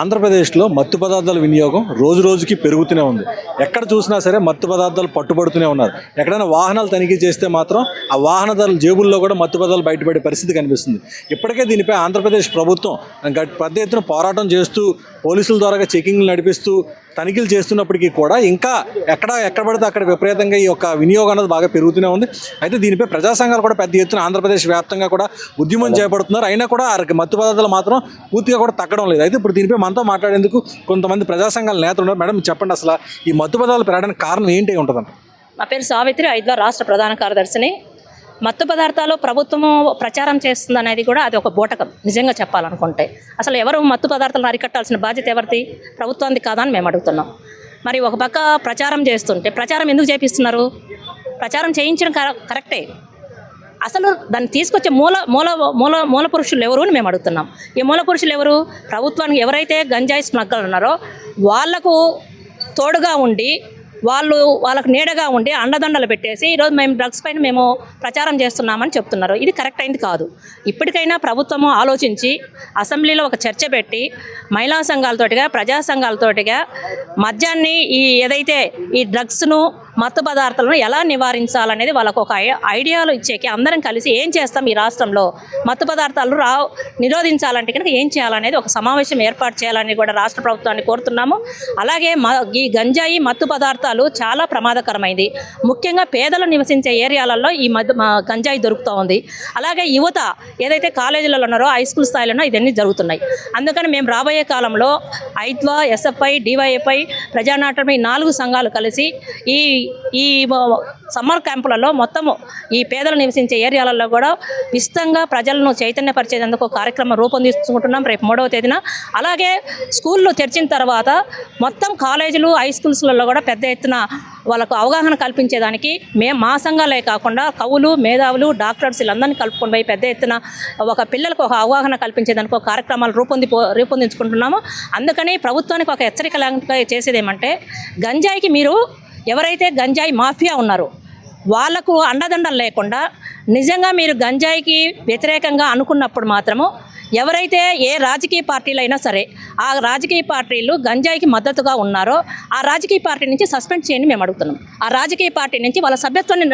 ఆంధ్రప్రదేశ్లో మత్తు పదార్థాల వినియోగం రోజు రోజుకి పెరుగుతూనే ఉంది. ఎక్కడ చూసినా సరే మత్తు పదార్థాలు పట్టుబడుతూనే ఉన్నారు. ఎక్కడైనా వాహనాలు తనిఖీ చేస్తే మాత్రం ఆ వాహనదారుల జేబుల్లో కూడా మత్తు పదార్థాలు బయటపడే పరిస్థితి కనిపిస్తుంది. ఇప్పటికే దీనిపై ఆంధ్రప్రదేశ్ ప్రభుత్వం పెద్ద ఎత్తున పోరాటం చేస్తూ పోలీసుల ద్వారా చెకింగ్లు నడిపిస్తూ తనిఖీలు చేస్తున్నప్పటికీ కూడా ఇంకా ఎక్కడ పడితే అక్కడ విపరీతంగా ఈ యొక్క వినియోగం అనేది బాగా పెరుగుతూనే ఉంది. అయితే దీనిపై ప్రజా సంఘాలు కూడా పెద్ద ఎత్తున ఆంధ్రప్రదేశ్ వ్యాప్తంగా కూడా ఉద్యమం చేపడుతున్నారు. అయినా కూడా మత్తు పదార్థాలు మాత్రం పూర్తిగా కూడా తగ్గడం లేదు. అయితే ఇప్పుడు దీనిపై మనతో మాట్లాడేందుకు కొంతమంది ప్రజా సంఘాల నేతలు ఉన్నారు. మేడం చెప్పండి, అసలు ఈ మత్తు పదార్థాలు పెరగడానికి కారణం ఏంటి ఉంటుందంట? నా పేరు సావిత్రి, ఐద్వా రాష్ట్ర ప్రధాన కార్యదర్శిని. మత్తు పదార్థాలు ప్రభుత్వము ప్రచారం చేస్తుంది అనేది కూడా అది ఒక బూటకం. నిజంగా చెప్పాలనుకుంటే అసలు ఎవరు మత్తు పదార్థాలను అరికట్టాల్సిన బాధ్యత ఎవరిది? ప్రభుత్వానికి కాదా అని మేము అడుగుతున్నాం. మరి ఒక పక్క ప్రచారం చేస్తుంటే ప్రచారం ఎందుకు చేపిస్తున్నారు? ప్రచారం చేయించడం కరెక్టే. అసలు దాన్ని తీసుకొచ్చే మూల మూల మూల మూల పురుషులు ఎవరు అని మేము అడుగుతున్నాం. ఈ మూల పురుషులు ఎవరు? ప్రభుత్వానికి ఎవరైతే గంజాయి స్మగ్లర్లు ఉన్నారో వాళ్లకు తోడుగా ఉండి వాళ్ళకు నీడగా ఉండి అండదండలు పెట్టేసి ఈరోజు మేము డ్రగ్స్ పైన మేము ప్రచారం చేస్తున్నామని చెప్తున్నారు. ఇది కరెక్ట్ అయింది కాదు. ఇప్పటికైనా ప్రభుత్వము ఆలోచించి అసెంబ్లీలో ఒక చర్చ పెట్టి మహిళా సంఘాలతోటిగా ప్రజా సంఘాలతోటిగా మద్యాన్ని ఏదైతే ఈ డ్రగ్స్ను మత్తు పదార్థాలను ఎలా నివారించాలనేది వాళ్ళకు ఒక ఐడియాలు ఇచ్చేకి అందరం కలిసి ఏం చేస్తాం, ఈ రాష్ట్రంలో మత్తు పదార్థాలు నిరోధించాలంటే కనుక ఏం చేయాలనేది ఒక సమావేశం ఏర్పాటు చేయాలని కూడా రాష్ట్ర ప్రభుత్వాన్ని కోరుతున్నాము. అలాగే ఈ గంజాయి మత్తు పదార్థాలు చాలా ప్రమాదకరమైంది. ముఖ్యంగా పేదలు నివసించే ఏరియాలలో ఈ గంజాయి దొరుకుతూ ఉంది. అలాగే యువత ఏదైతే కాలేజీలలో ఉన్నారో హై స్కూల్ స్థాయిలోనో ఇవన్నీ జరుగుతున్నాయి. అందుకని మేము రాబోయే కాలంలో ఐద్వా, ఎస్ఎఫ్ఐ, డివైఎఫ్ఐ, ప్రజానాటమి 4 సంఘాలు కలిసి ఈ సమ్మర్ క్యాంపులలో మొత్తము ఈ పేదలు నివసించే ఏరియాలలో కూడా విస్తృతంగా ప్రజలను చైతన్యపరిచేందుకు కార్యక్రమం రూపొందించుకుంటున్నాం రేపు 3వ తేదీన. అలాగే స్కూళ్ళు తెరిచిన తర్వాత మొత్తం కాలేజీలు, హై స్కూల్స్లలో కూడా పెద్ద ఎత్తున వాళ్ళకు అవగాహన కల్పించేదానికి మా సంఘాలే కాకుండా కవులు, మేధావులు, డాక్టర్స్ వీళ్ళందరినీ కలుపుకొని పోయి పెద్ద ఎత్తున ఒక పిల్లలకు ఒక అవగాహన కల్పించేదానికి ఒక కార్యక్రమాలు రూపొందించుకుంటున్నాము. అందుకని ప్రభుత్వానికి ఒక హెచ్చరిక చేసేది ఏమంటే, గంజాయికి మీరు ఎవరైతే గంజాయి మాఫియా ఉన్నారో వాళ్లకు అండదండలు లేకుండా నిజంగా మీరు గంజాయికి వ్యతిరేకంగా అనుకున్నప్పుడు మాత్రము ఎవరైతే ఏ రాజకీయ పార్టీలు అయినా సరే ఆ రాజకీయ పార్టీలు గంజాయికి మద్దతుగా ఉన్నారో ఆ రాజకీయ పార్టీ నుంచి సస్పెండ్ చేయండి మేము అడుగుతున్నాం. ఆ రాజకీయ పార్టీ నుంచి వాళ్ళ సభ్యత్వాన్ని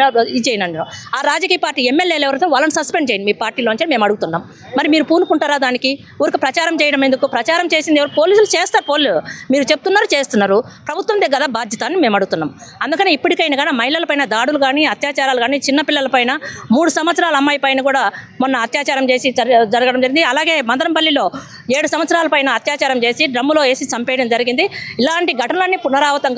చేయండి. ఆ రాజకీయ పార్టీ ఎమ్మెల్యేలు ఎవరైతే వాళ్ళని సస్పెండ్ చేయండి మీ పార్టీలోంచి మేము అడుగుతున్నాం. మరి మీరు పూనుకుంటారా దానికి? ఊరికి ప్రచారం చేయడం ఎందుకు? ప్రచారం చేసింది ఎవరు? పోలీసులు చేస్తారు. మీరు చెప్తున్నారు, చేస్తున్నారు. ప్రభుత్వందే కదా బాధ్యత అని మేము అడుగుతున్నాం. అందుకని ఇప్పటికైనా కానీ మహిళలపైన దాడులు కానీ అత్యాచారాలు కానీ చిన్నపిల్లలపైన 3 సంవత్సరాల అమ్మాయి పైన కూడా మొన్న అత్యాచారం చేసి జరగడం జరిగింది. అలాగే మదనపల్లిలో 7 సంవత్సరాల పైన అత్యాచారం చేసి డ్రమ్ములో వేసి చంపేయడం జరిగింది. ఇలాంటి ఘటనలన్నీ పునరావృతం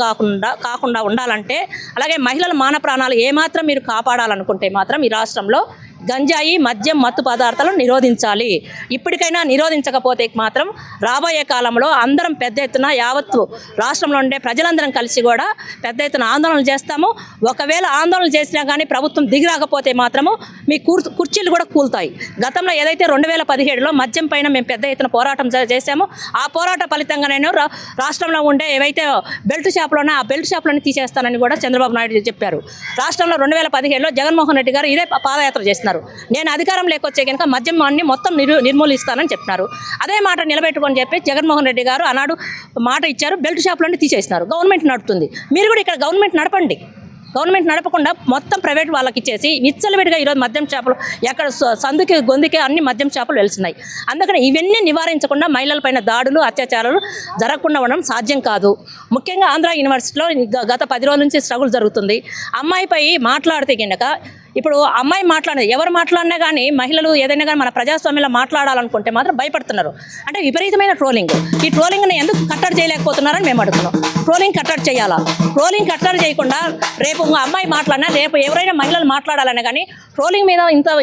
కాకుండా ఉండాలంటే, అలాగే మహిళల మాన ప్రాణాలు ఏమాత్రం మీరు కాపాడాలనుకుంటే మాత్రం ఈ రాష్ట్రంలో గంజాయి, మద్యం, మత్తు పదార్థాలను నిరోధించాలి. ఇప్పటికైనా నిరోధించకపోతే మాత్రం రాబోయే కాలంలో అందరం పెద్ద ఎత్తున యావత్తు రాష్ట్రంలో ఉండే ప్రజలందరం కలిసి కూడా పెద్ద ఎత్తున ఆందోళనలు చేస్తాము. ఒకవేళ ఆందోళనలు చేసినా కానీ ప్రభుత్వం దిగిరాకపోతే మాత్రము మీ కుర్చీలు కూడా కూలుతాయి. గతంలో ఏదైతే 2017లో మద్యం పైన మేము పెద్ద ఎత్తున పోరాటం చేశామో ఆ పోరాట ఫలితంగా నేను రాష్ట్రంలో ఉండే ఏవైతే బెల్ట్ షాపులోనే ఆ బెల్ట్ షాపులను తీసేస్తానని కూడా చంద్రబాబు నాయుడు చెప్పారు. రాష్ట్రంలో 2017లో జగన్మోహన్ రెడ్డి గారు ఇదే పాదయాత్ర చేస్తున్నారు. నేను అధికారం లేకొచ్చే కనుక మద్యాన్ని మొత్తం నిర్మూలిస్తానని చెప్పినారు. అదే మాట నిలబెట్టుకొని చెప్పి జగన్మోహన్ రెడ్డి గారు ఆనాడు మాట ఇచ్చారు. బెల్ట్ షాపులన్నీ తీసేసినారు. గవర్నమెంట్ నడుపుతుంది. మీరు కూడా ఇక్కడ గవర్నమెంట్ నడపండి. గవర్నమెంట్ నడపకుండా మొత్తం ప్రైవేట్ వాళ్ళకి ఇచ్చేసి విచ్చలవిడిగా ఈరోజు మద్యం షాపులు ఎక్కడ సందుకి గొంతుకి అన్ని మద్యం షాపులు వెళ్తున్నాయి. అందుకని ఇవన్నీ నివారించకుండా మహిళలపైన దాడులు, అత్యాచారాలు జరగకుండా ఉండడం సాధ్యం కాదు. ముఖ్యంగా ఆంధ్ర యూనివర్సిటీలో గత 10 రోజుల నుంచి స్ట్రగుల్ జరుగుతుంది. అమ్మాయిపై మాట్లాడితే కనుక ఇప్పుడు అమ్మాయి ఎవరు మాట్లాడినా కానీ మహిళలు ఏదైనా కానీ మన ప్రజాస్వామ్యంలో మాట్లాడాలనుకుంటే మాత్రం భయపడుతున్నారు. అంటే విపరీతమైన ట్రోలింగ్. ఈ ట్రోలింగ్ని ఎందుకు కట్టడి చేయలేకపోతున్నారని మేము అడుగుతున్నాం. ట్రోలింగ్ కట్టడి చేయాలా? ట్రోలింగ్ కట్టడి చేయకుండా రేపు అమ్మాయి మాట్లాడినా రేపు ఎవరైనా మహిళలు మాట్లాడాలనే కానీ ట్రోలింగ్ మీద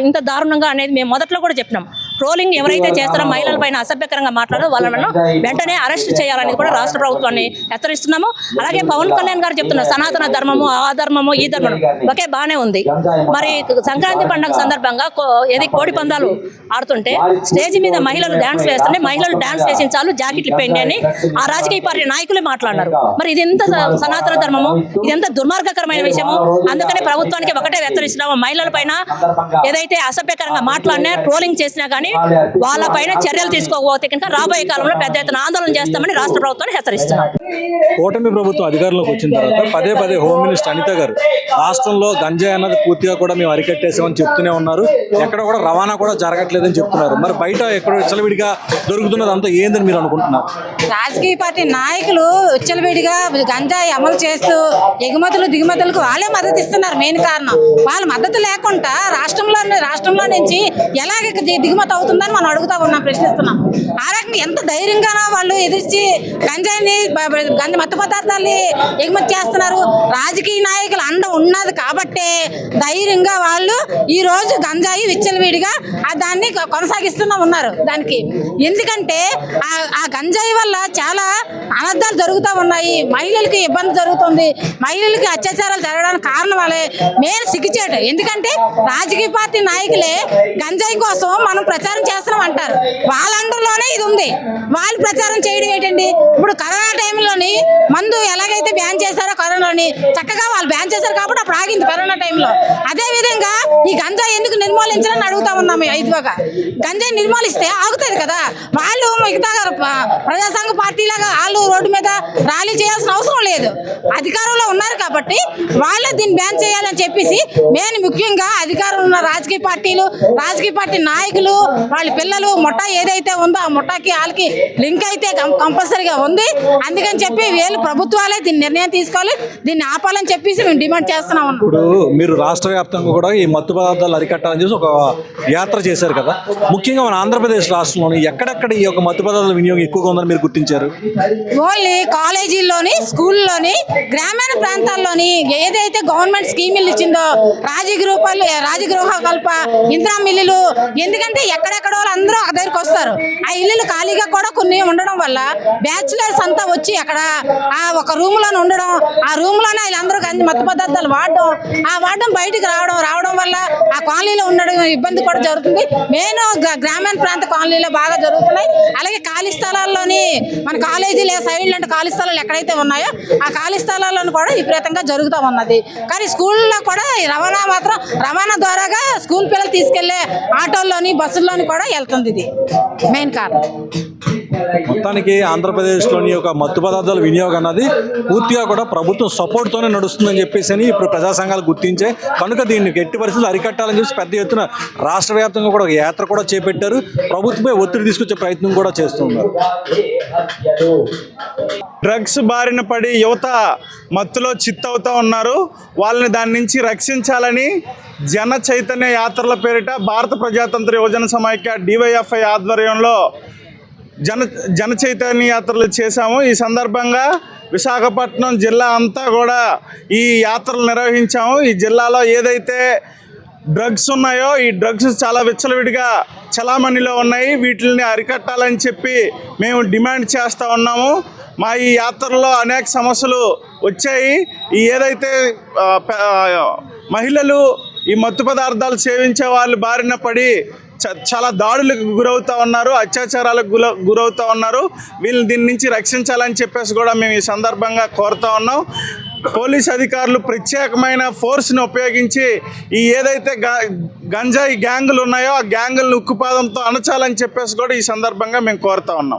ఇంత దారుణంగా అనేది మేము మొదట్లో కూడా చెప్పినాం. ట్రోలింగ్ ఎవరైతే చేస్తారో మహిళలపైన అసభ్యకరంగా మాట్లాడో వాళ్ళను వెంటనే అరెస్ట్ చేయాలనేది కూడా రాష్ట్ర ప్రభుత్వాన్ని హెచ్చరిస్తున్నాము. అలాగే పవన్ కళ్యాణ్ గారు చెప్తున్నారు సనాతన ధర్మము, ఆ ధర్మము, ఈ ధర్మము ఒకే బాగానే ఉంది. మరి సంక్రాంతి పండుగ సందర్భంగా కోడి పందాలు ఆడుతుంటే స్టేజ్ మీద మహిళలు డాన్స్ వేస్తుంటే మహిళలు డాన్స్ వేసిన చాలు జాకెట్లు ఇప్పండి అని ఆ రాజకీయ పార్టీ నాయకులే మాట్లాడినారు. మరి ఇది ఎంత సనాతన ధర్మము, ఇది ఎంత దుర్మార్గకరమైన విషయము. అందుకనే ప్రభుత్వానికి ఒకటే హెచ్చరిస్తున్నాము, మహిళల పైన ఏదైతే అసభ్యకరంగా మాట్లాడినా ట్రోలింగ్ చేసినా కానీ కానీ వాళ్ళపైన చర్యలు తీసుకోకపోతే కనుక రాబోయే కాలంలో పెద్ద ఎత్తున ఆందోళన చేస్తామని రాష్ట్ర ప్రభుత్వాన్ని హెచ్చరిస్తున్నాం. కూటమి ప్రభుత్వం అధికారంలోకి వచ్చిన తర్వాత పదే పదే హోమ్ మినిస్టర్ అనిత గారు రాష్ట్రంలో గంజాయి అన్నది పూర్తిగా కూడా మేము అరికట్టేసామని చెప్తూనే ఉన్నారు. ఎక్కడ కూడా రవాణా కూడా జరగట్లేదని చెప్తున్నారు. మరి బయట ఎక్కడ విచ్చలవిడిగా దొరుకుతున్నది అంతా ఏందని మీరు అనుకుంటున్నారు? రాజకీయ పార్టీ నాయకులు విచ్చలవిడిగా గంజాయి అమలు చేస్తూ ఎగుమతులు దిగుమతులకు వాళ్ళే మద్దతు ఇస్తున్నారు. మెయిన్ కారణం వాళ్ళ మద్దతు లేకుండా రాష్ట్రంలో నుంచి ఎలాగ దిగుమతి అవుతుందని మనం అడుగుతా ఉన్నాం, ప్రశ్నిస్తున్నాం. ఆ రకంగా ఎంత ధైర్యంగానో వాళ్ళు ఎదిరించి గంజాయిని మత్తు పదార్థాలని ఎగుమతి చేస్తున్నారు. రాజకీయ నాయకులు అండ ఉన్నది కాబట్టే ధైర్యంగా వాళ్ళు ఈ రోజు గంజాయి విచ్చలవిడిగా దాన్ని కొనసాగిస్తున్నా ఉన్నారు. దానికి ఎందుకంటే ఆ గంజాయి వల్ల చాలా అనర్థాలు జరుగుతూ ఉన్నాయి. మహిళలకి ఇబ్బంది జరుగుతుంది. మహిళలకి అత్యాచారాలు జరగడానికి కారణం వాళ్ళే మెయిన్ సిగ్గుచేటు. ఎందుకంటే రాజకీయ పార్టీ నాయకులే గంజాయి కోసం మనం ప్రచారం చేస్తున్నాం అంటారు. వాళ్ళ అండర్లోనే ఇది ఉంది. వాళ్ళు ప్రచారం చేయడం ఏంటండి? ఇప్పుడు కరోనా టైంలోని మందు ఎలాగైతే బ్యాన్ చేశారో కరోనాలోని చక్కగా వాళ్ళు బ్యాన్ చేశారు కాబట్టి అప్పుడు ఆగింది కరోనా టైంలో. అదే విధంగా ఈ గంజాయి ఎందుకు నిర్మూలించాలని అడుగుతా ఉన్నాము. ఐదుగా గంజాయి నిర్మూలిస్తే ఆగుతుంది కదా. వాళ్ళు మిగతా ప్రజాసంఘ పార్టీలాగా వాళ్ళు రోడ్డు మీద ర్యాలీ చేయాల్సిన అవసరం లేదు. అధికారంలో ఉన్నారు కాబట్టి వాళ్ళే దీన్ని బ్యాన్ చేయాలని చెప్పేసి నేను ముఖ్యంగా అధికారంలో ఉన్న రాజకీయ పార్టీ నాయకులు వాళ్ళ పిల్లలు ముఠా ఏదైతే ఉందో ఆ ముఠాకి వాళ్ళకి లింక్ అయితే కంపల్సరీగా ఉంది. అందుకని చెప్పి వీళ్ళు ప్రభుత్వాలే దీన్ని నిర్ణయం తీసుకోవాలి, దీన్ని ఆపాలని చెప్పేసి మేము డిమాండ్ చేస్తున్నాం. ఇప్పుడు మీరు రాష్ట్ర వ్యాప్తంగా కూడా ఈ మత్తు పదార్థాలు అరికట్టాలని చెప్పి ఒక యాత్ర చేశారు కదా. ముఖ్యంగా మన ఆంధ్రప్రదేశ్ రాష్ట్రంలోని ఎక్కడెక్కడ ఈ యొక్క మత్తు పదార్థాల వినియోగం ఎక్కువగా ఉందని మీరు గుర్తించారు? ఓన్లీ కాలేజీల్లోని, స్కూల్లోని, గ్రామీణ ప్రాంతాల్లోని ఏదైతే గవర్నమెంట్ స్కీములు ఇచ్చిందో రాజగృహ కల్ప ఇందిరా మిల్లులు, ఎందుకంటే ఎక్కడెక్కడ వాళ్ళు అందరూ ఒక దగ్గరికి వస్తారు. ఆ ఇల్లులు ఖాళీగా కూడా కొన్ని ఉండడం వల్ల బ్యాచులర్స్ అంతా వచ్చి అక్కడ ఆ ఒక రూమ్ లోనే ఉండడం, ఆ రూమ్ లోనే వీళ్ళందరూ మత్తు పదార్థాలు వాడడం బయటికి రావడం వల్ల ఆ కాలనీలో ఉండడం ఇబ్బంది కూడా జరుగుతుంది. మెయిన్ గ్రామీణ ప్రాంత కాలనీలో బాగా జరుగుతున్నాయి. అలాగే ఖాళీ స్థలాల్లోని మన కాలేజీలు సైడ్ లాంటి ఖాళీ స్థలాలు ఎక్కడైతే ఉన్నాయో ఆ ఖాళీ స్థలాల్లోనూ కూడా విపరీతంగా జరుగుతూ ఉన్నది. కానీ స్కూల్లో కూడా రవాణా ద్వారాగా స్కూల్ పిల్లలు తీసుకెళ్లే ఆటోల్లోని బస్సుల్లోని కూడా వెళ్తుంది. ఇది మెయిన్ కారణం. మొత్తానికి ఆంధ్రప్రదేశ్లోని ఒక మత్తు పదార్థాల వినియోగం అన్నది పూర్తిగా కూడా ప్రభుత్వం సపోర్ట్తోనే నడుస్తుందని చెప్పేసి ఇప్పుడు ప్రజా సంఘాలు గుర్తించే కనుక దీన్ని ఎట్టి పరిస్థితులు అరికట్టాలని చెప్పి పెద్ద ఎత్తున రాష్ట్ర వ్యాప్తంగా కూడా ఒక యాత్ర కూడా చేపట్టారు. ప్రభుత్వమే ఒత్తిడి తీసుకొచ్చే ప్రయత్నం కూడా చేస్తున్నారు. డ్రగ్స్ బారిన పడి యువత మత్తులో చిత్తవుతూ ఉన్నారు. వాళ్ళని దాని నుంచి రక్షించాలని జన చైతన్య యాత్రల పేరిట భారత ప్రజాతంత్ర యువజన సమైక్య డివైఎఫ్ఐ ఆధ్వర్యంలో జన చైతన్య యాత్రలు చేశాము. ఈ సందర్భంగా విశాఖపట్నం జిల్లా అంతా కూడా ఈ యాత్రలు నిర్వహించాము. ఈ జిల్లాలో ఏదైతే డ్రగ్స్ ఉన్నాయో ఈ డ్రగ్స్ చాలా విచ్చలవిడిగా చలామణిలో ఉన్నాయి. వీటిని అరికట్టాలని చెప్పి మేము డిమాండ్ చేస్తూ ఉన్నాము. మా ఈ యాత్రలో అనేక సమస్యలు వచ్చాయి. ఈ ఏదైతే మహిళలు ఈ మత్తు పదార్థాలు సేవించే వాళ్ళు బారిన పడి చాలా దాడులకు గురవుతూ ఉన్నారు, అత్యాచారాలకు గురవుతూ ఉన్నారు. వీళ్ళని దీని నుంచి రక్షించాలని చెప్పేసి కూడా మేము ఈ సందర్భంగా కోరుతా ఉన్నాం. పోలీస్ అధికారులు ప్రత్యేకమైన ఫోర్స్ని ఉపయోగించి ఈ ఏదైతే గంజాయి గ్యాంగులు ఉన్నాయో ఆ గ్యాంగులను ఉక్కుపాదంతో అణచాలని చెప్పేసి కూడా ఈ సందర్భంగా మేము కోరుతా ఉన్నాం.